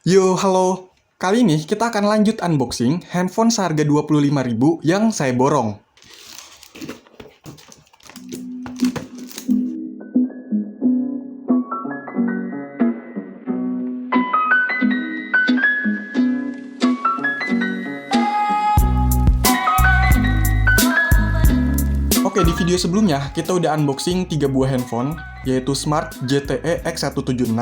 Yo, halo. Kali ini kita akan lanjut unboxing handphone seharga 25.000 yang saya borong. Oke, di video sebelumnya kita udah unboxing 3 buah handphone, yaitu Smart GTE X176,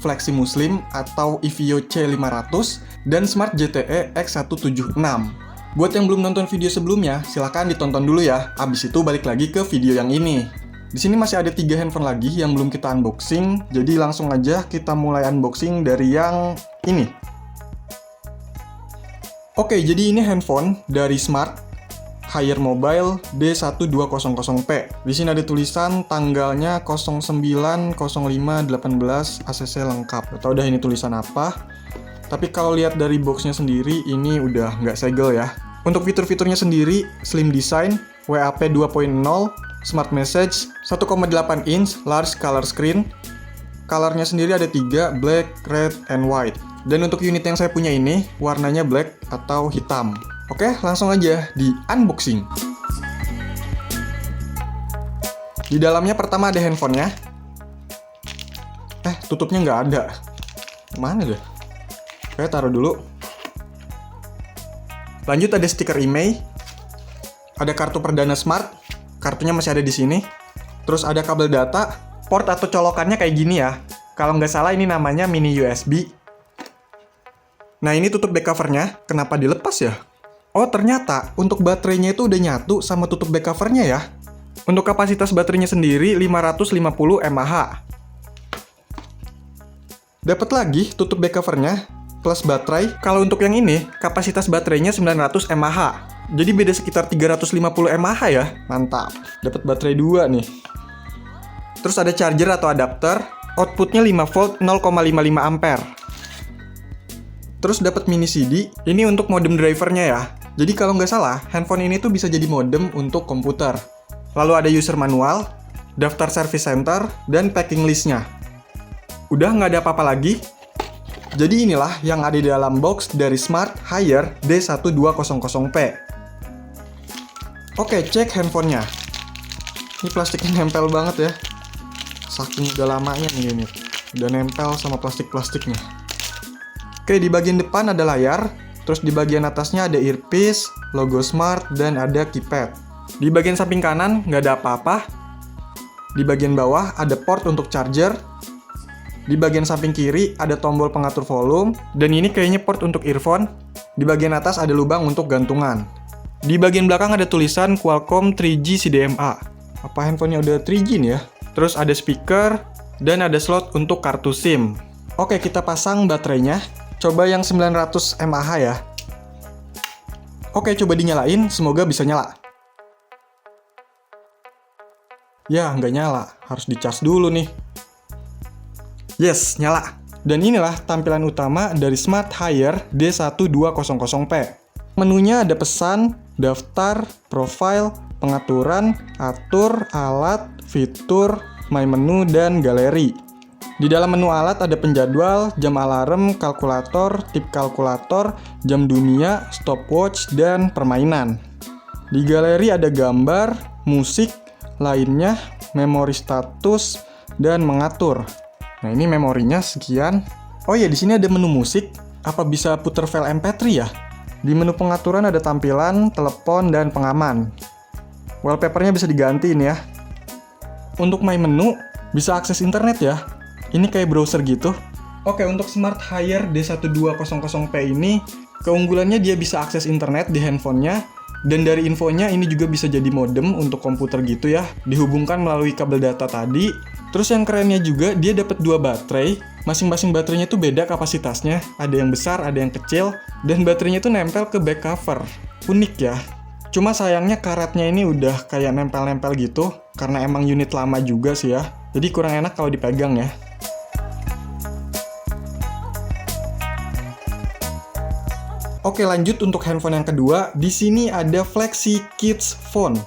Flexi Muslim atau Ivio C500, dan Smart GTE X176. Buat yang belum nonton video sebelumnya, silahkan ditonton dulu ya. Abis itu balik lagi ke video yang ini. Di sini masih ada 3 handphone lagi yang belum kita unboxing, jadi langsung aja kita mulai unboxing dari yang ini. Oke, jadi ini handphone dari Smart Haier Mobile D1200P. Di sini ada tulisan tanggalnya 09.05.18 ACC lengkap. Gak tau dah ini tulisan apa. Tapi kalau lihat dari boxnya sendiri, ini udah nggak segel ya. Untuk fitur-fiturnya sendiri, slim design, WAP 2.0, smart message, 1,8 inch, large color screen. Colornya sendiri ada 3, black, red, and white. Dan untuk unit yang saya punya ini, warnanya black atau hitam. Oke, langsung aja di unboxing. Di dalamnya pertama ada handphonenya. Tutupnya nggak ada. Mana deh? Oke, taruh dulu. Lanjut ada stiker IMEI. Ada kartu perdana Smart. Kartunya masih ada di sini. Terus ada kabel data. Port atau colokannya kayak gini ya. Kalau nggak salah ini namanya mini USB. Nah, ini tutup back covernya. Kenapa dilepas ya? Oh, ternyata untuk baterainya itu udah nyatu sama tutup back covernya ya. Untuk kapasitas baterainya sendiri 550 mAh. Dapat lagi tutup back covernya plus baterai. Kalau untuk yang ini, kapasitas baterainya 900 mAh. Jadi beda sekitar 350 mAh ya. Mantap. Dapat baterai 2 nih. Terus ada charger atau adapter. Outputnya 5 volt 0,55 ampere. Terus dapat mini CD. Ini untuk modem drivernya ya. Jadi kalau nggak salah, handphone ini tuh bisa jadi modem untuk komputer. Lalu ada user manual, daftar service center, dan packing listnya. Udah nggak ada apa-apa lagi. Jadi inilah yang ada di dalam box dari Smart Haier D1200P. Oke, cek handphonenya. Ini plastiknya nempel banget ya. Saking udah lamanya nih ini. Udah nempel sama plastik-plastiknya. Oke, di bagian depan ada layar. Terus di bagian atasnya ada earpiece, logo Smart, dan ada keypad. Di bagian samping kanan nggak ada apa-apa. Di bagian bawah ada port untuk charger. Di bagian samping kiri ada tombol pengatur volume. Dan ini kayaknya port untuk earphone. Di bagian atas ada lubang untuk gantungan. Di bagian belakang ada tulisan Qualcomm 3G CDMA. Apa handphonenya udah 3G nih ya? Terus ada speaker, dan ada slot untuk kartu SIM. Oke, kita pasang baterainya. Coba yang 900 mAh ya. Oke, coba dinyalain, semoga bisa nyala. Ya, nggak nyala. Harus dicas dulu nih. Yes, nyala. Dan inilah tampilan utama dari Smart Haier D1200P. Menunya ada pesan, daftar, profile, pengaturan, atur, alat, fitur, my menu, dan galeri. Di dalam menu alat ada penjadwal, jam alarm, kalkulator, tip kalkulator, jam dunia, stopwatch, dan permainan. Di galeri ada gambar, musik, lainnya, memori status, dan mengatur. Nah, ini memorinya sekian. Oh ya, di sini ada menu musik. Apa bisa puter file MP3 ya? Di menu pengaturan ada tampilan, telepon, dan pengaman. Wallpapernya bisa digantiin ya. Untuk my menu, bisa akses internet ya. Ini kayak browser gitu. Oke, untuk Smart Haier D1200P ini, keunggulannya dia bisa akses internet di handphonenya. Dan dari infonya ini juga bisa jadi modem untuk komputer gitu ya. Dihubungkan melalui kabel data tadi. Terus yang kerennya juga, dia dapat 2 baterai. Masing-masing baterainya tuh beda kapasitasnya. Ada yang besar, ada yang kecil. Dan baterainya tuh nempel ke back cover. Unik ya. Cuma sayangnya karetnya ini udah kayak nempel-nempel gitu. Karena emang unit lama juga sih ya. Jadi kurang enak kalau dipegang ya. Oke, lanjut untuk handphone yang kedua. Di sini ada Flexi Kids Phone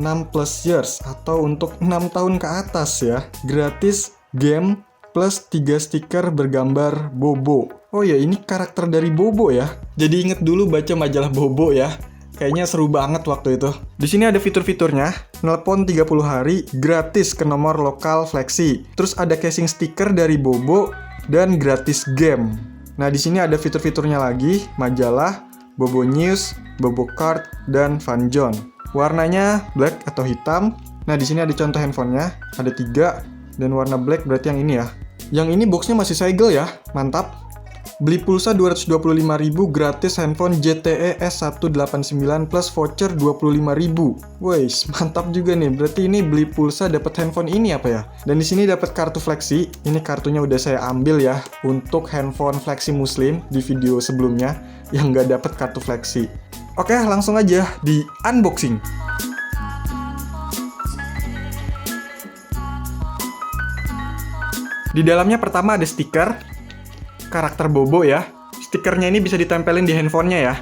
6+ years atau untuk 6 tahun ke atas ya. Gratis game plus 3 stiker bergambar Bobo. Oh ya, ini karakter dari Bobo ya. Jadi inget dulu baca majalah Bobo ya. Kayaknya seru banget waktu itu. Di sini ada fitur-fiturnya. Nelpon 30 hari gratis ke nomor lokal Flexi. Terus ada casing stiker dari Bobo dan gratis game. Nah, di sini ada fitur-fiturnya lagi, majalah, Bobo News, Bobo Card, dan Fun Zone. Warnanya black atau hitam. Nah, di sini ada contoh handphonenya, ada 3 dan warna black berarti yang ini ya. Yang ini boxnya masih segel ya, mantap. Beli pulsa 225.000 gratis handphone ZTE S189 plus voucher 25.000. Weis, mantap juga nih. Berarti ini beli pulsa dapat handphone ini apa ya? Dan di sini dapat kartu Flexi. Ini kartunya udah saya ambil ya untuk handphone Flexi Muslim di video sebelumnya yang nggak dapat kartu Flexi. Oke, langsung aja di unboxing. Di dalamnya pertama ada stiker karakter Bobo ya. Stikernya ini bisa ditempelin di handphonenya ya.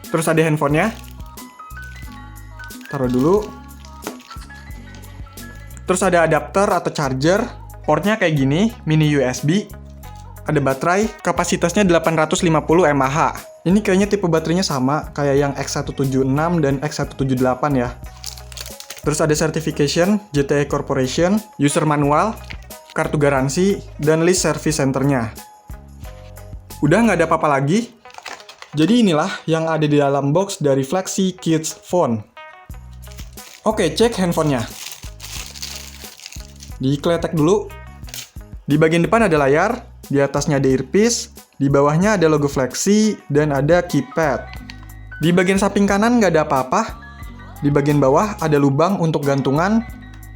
Terus ada handphonenya. Taruh dulu. Terus ada adapter atau charger. Portnya kayak gini, mini USB. Ada baterai, kapasitasnya 850 mAh. Ini kayaknya tipe baterainya sama kayak yang X176 dan X178 ya. Terus ada certification, ZTE Corporation, user manual, kartu garansi, dan list service centernya. Udah nggak ada apa-apa lagi. Jadi inilah yang ada di dalam box dari Flexi Kids Phone. Oke, cek handphonenya. Dikletek dulu. Di bagian depan ada layar, di atasnya ada earpiece, di bawahnya ada logo Flexi, dan ada keypad. Di bagian samping kanan nggak ada apa-apa. Di bagian bawah ada lubang untuk gantungan,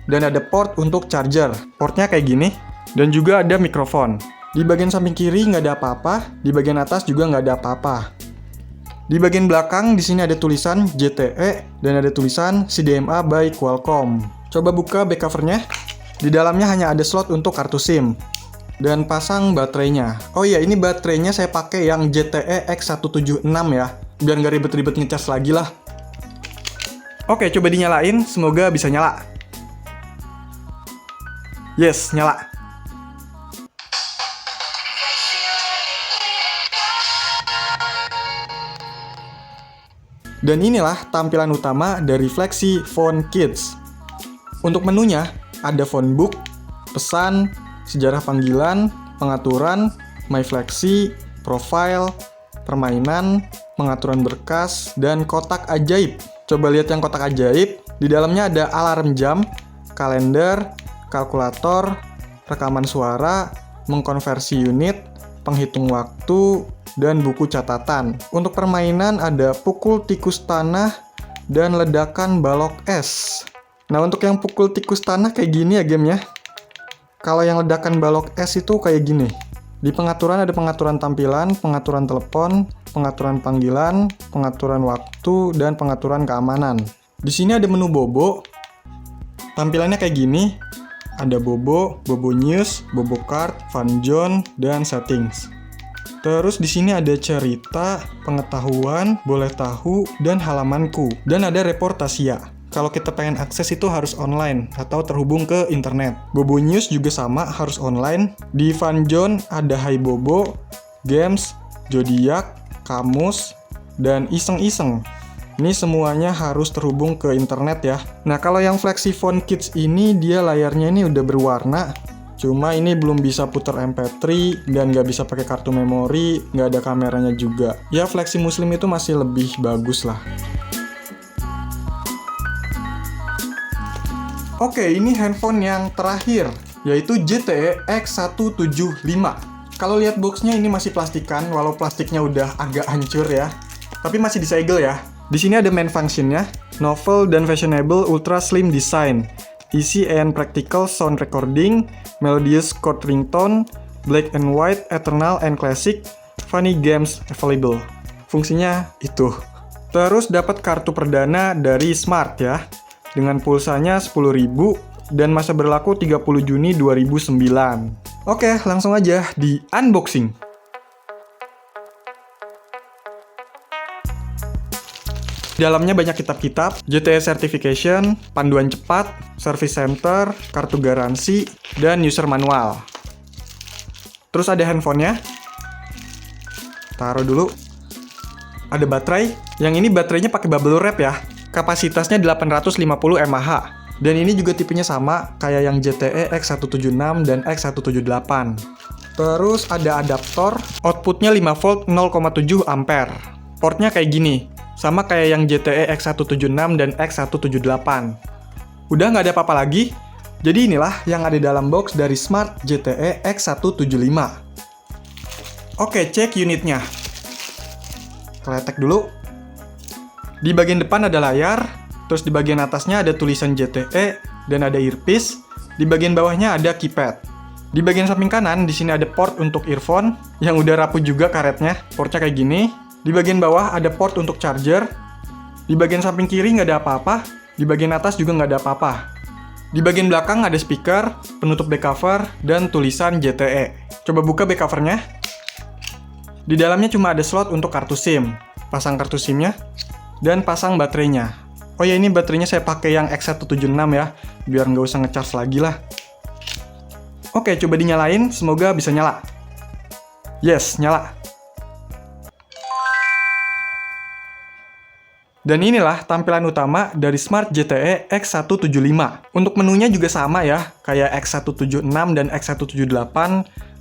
dan ada port untuk charger. Portnya kayak gini. Dan juga ada mikrofon. Di bagian samping kiri nggak ada apa-apa. Di bagian atas juga nggak ada apa-apa. Di bagian belakang di sini ada tulisan ZTE dan ada tulisan CDMA by Qualcomm. Coba buka back covernya. Di dalamnya hanya ada slot untuk kartu SIM. Dan pasang baterainya. Oh iya, ini baterainya saya pakai yang ZTE X176 ya. Biar nggak ribet-ribet ngecas lagi lah. Oke, coba dinyalain. Semoga bisa nyala. Yes, nyala. Dan inilah tampilan utama dari Flexi Phone Kids. Untuk menunya, ada phone book, pesan, sejarah panggilan, pengaturan, My Flexi, profile, permainan, pengaturan berkas, dan kotak ajaib. Coba lihat yang kotak ajaib. Di dalamnya ada alarm jam, kalender, kalkulator, rekaman suara, mengkonversi unit, penghitung waktu, dan buku catatan. Untuk permainan ada pukul tikus tanah dan ledakan balok es. Nah, untuk yang pukul tikus tanah kayak gini ya gamenya. Kalau yang ledakan balok es itu kayak gini. Di pengaturan ada pengaturan tampilan, pengaturan telepon, pengaturan panggilan, pengaturan waktu, dan pengaturan keamanan. Di sini ada menu Bobo. Tampilannya kayak gini. Ada Bobo, Bobo News, Bobo Card, Fun Zone, dan Settings. Terus di sini ada cerita, pengetahuan, boleh tahu, dan halamanku. Dan ada reportasia. Kalau kita pengen akses itu harus online atau terhubung ke internet. Bobo News juga sama, harus online. Di Fun Zone ada Hai Bobo, Games, Zodiac, Kamus, dan Iseng-Iseng. Ini semuanya harus terhubung ke internet ya. Nah, kalau yang Flexi Phone Kids ini dia layarnya ini udah berwarna. Cuma ini belum bisa putar MP3 dan nggak bisa pakai kartu memori, nggak ada kameranya juga. Ya, Flexi Muslim itu masih lebih bagus lah. Oke, ini handphone yang terakhir, yaitu ZTE X175. Kalau lihat boxnya ini masih plastikan, walau plastiknya udah agak hancur ya. Tapi masih disegel ya. Di sini ada main functionnya, novel dan fashionable ultra slim design, easy and practical sound recording, melodious chord ringtone, black and white, eternal and classic, funny games available. Fungsinya itu. Terus dapat kartu perdana dari Smart ya, dengan pulsanya 10.000 dan masa berlaku 30 Juni 2009. Oke, langsung aja di unboxing. Dalamnya banyak kitab-kitab, ZTE Certification, panduan cepat, service center, kartu garansi, dan user manual. Terus ada handphonenya. Taruh dulu. Ada baterai. Yang ini baterainya pakai bubble wrap ya. Kapasitasnya 850 mAh. Dan ini juga tipenya sama kayak yang ZTE X176 dan X178. Terus ada adaptor, outputnya 5 volt 0,7 ampere. Portnya kayak gini, sama kayak yang ZTE X176 dan X178. Udah nggak ada apa-apa lagi. Jadi inilah yang ada dalam box dari Smart ZTE X175. Oke, cek unitnya. Kletek dulu. Di bagian depan ada layar, terus di bagian atasnya ada tulisan ZTE dan ada earpiece. Di bagian bawahnya ada keypad. Di bagian samping kanan, di sini ada port untuk earphone yang udah rapuh juga karetnya. Portnya kayak gini. Di bagian bawah ada port untuk charger. Di bagian samping kiri nggak ada apa-apa. Di bagian atas juga nggak ada apa-apa. Di bagian belakang ada speaker, penutup back cover, dan tulisan ZTE. Coba buka back covernya. Di dalamnya cuma ada slot untuk kartu SIM. Pasang kartu SIM-nya, dan pasang baterainya. Oh ya, ini baterainya saya pakai yang X176 ya, biar nggak usah ngecas lagi lah. Oke, coba dinyalain, semoga bisa nyala. Yes, nyala. Dan inilah tampilan utama dari Smart ZTE X175. Untuk menunya juga sama ya, kayak X176 dan X178.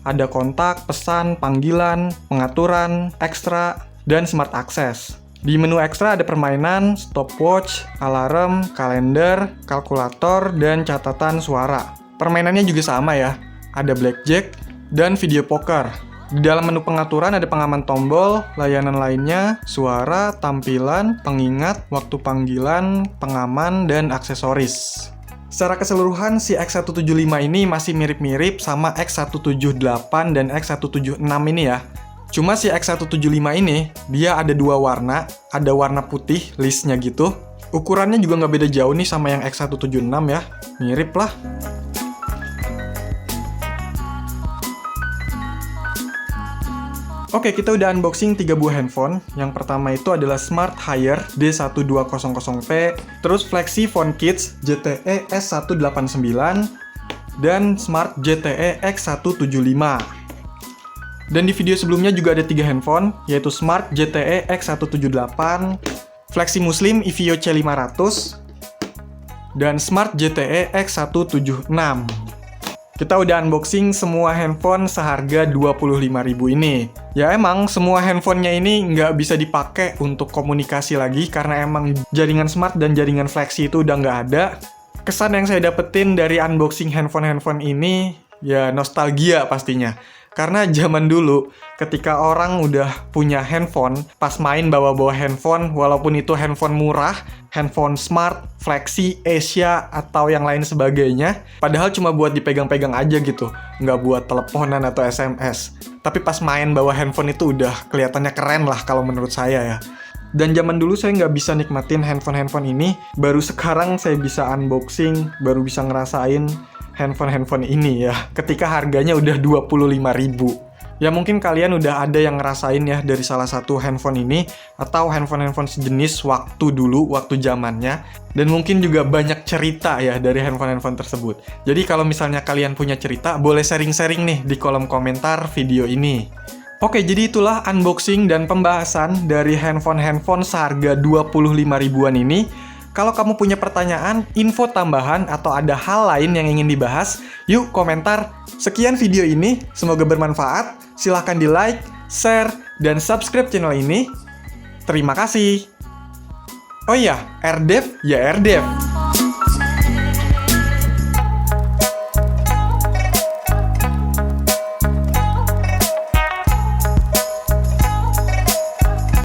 Ada kontak, pesan, panggilan, pengaturan, ekstra, dan Smart Access. Di menu ekstra ada permainan, stopwatch, alarm, kalender, kalkulator, dan catatan suara. Permainannya juga sama ya, ada blackjack, dan video poker. Di dalam menu pengaturan ada pengaman tombol, layanan lainnya, suara, tampilan, pengingat, waktu panggilan, pengaman, dan aksesoris. Secara keseluruhan, si X175 ini masih mirip-mirip sama X178 dan X176 ini ya. Cuma si X175 ini, dia ada dua warna, ada warna putih, listnya gitu. Ukurannya juga nggak beda jauh nih sama yang X176 ya, mirip lah. Oke, kita udah unboxing 3 buah handphone. Yang pertama itu adalah Smart Haier D1200P, terus Flexi Phone Kids ZTE S189, dan Smart ZTE X175. Dan di video sebelumnya juga ada 3 handphone, yaitu Smart ZTE X178, Flexi Muslim EVO C500, dan Smart ZTE X176. Kita udah unboxing semua handphone seharga 25.000 ini. Ya emang semua handphonenya ini nggak bisa dipakai untuk komunikasi lagi karena emang jaringan Smart dan jaringan Flexi itu udah nggak ada. Kesan yang saya dapetin dari unboxing handphone-handphone ini ya nostalgia pastinya. Karena zaman dulu, ketika orang udah punya handphone, pas main bawa-bawa handphone, walaupun itu handphone murah, handphone Smart, Flexi, Asia, atau yang lain sebagainya, padahal cuma buat dipegang-pegang aja gitu, nggak buat teleponan atau SMS. Tapi pas main bawa handphone itu udah kelihatannya keren lah kalau menurut saya ya. Dan zaman dulu saya nggak bisa nikmatin handphone-handphone ini, baru sekarang saya bisa unboxing, baru bisa ngerasain handphone-handphone ini ya, ketika harganya udah 25.000. Ya mungkin kalian udah ada yang ngerasain ya dari salah satu handphone ini, atau handphone-handphone sejenis waktu dulu, waktu zamannya. Dan mungkin juga banyak cerita ya dari handphone-handphone tersebut. Jadi kalau misalnya kalian punya cerita, boleh sharing-sharing nih di kolom komentar video ini. Oke, jadi itulah unboxing dan pembahasan dari handphone-handphone seharga 25.000-an ini. Kalau kamu punya pertanyaan, info tambahan, atau ada hal lain yang ingin dibahas, yuk komentar. Sekian video ini, semoga bermanfaat. Silahkan di like, share, dan subscribe channel ini. Terima kasih. Oh iya, RDev ya RDev.